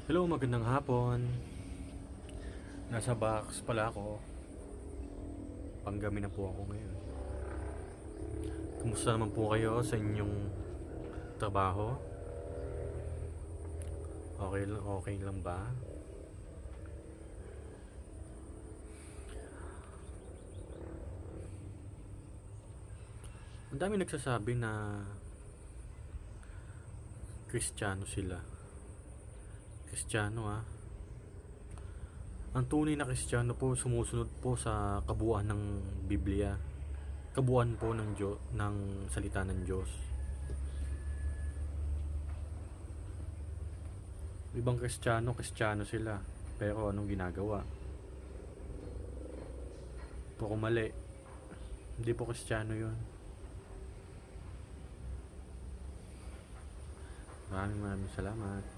Hello, magandang hapon. Nasa box pala ako. Panggami na po ako ngayon. Kumusta naman po kayo sa inyong trabaho? Okay lang ba? Ang dami nagsasabi na Kristiyano sila. Kristiyano Ang tunay na Kristiyano po sumusunod po sa kabuuan ng Biblia. Kabuuan po ng salita ng Diyos. Ibang Kristiyano sila. Pero anong ginagawa? Puro mali. Hindi po Kristiyano yun. Maraming salamat.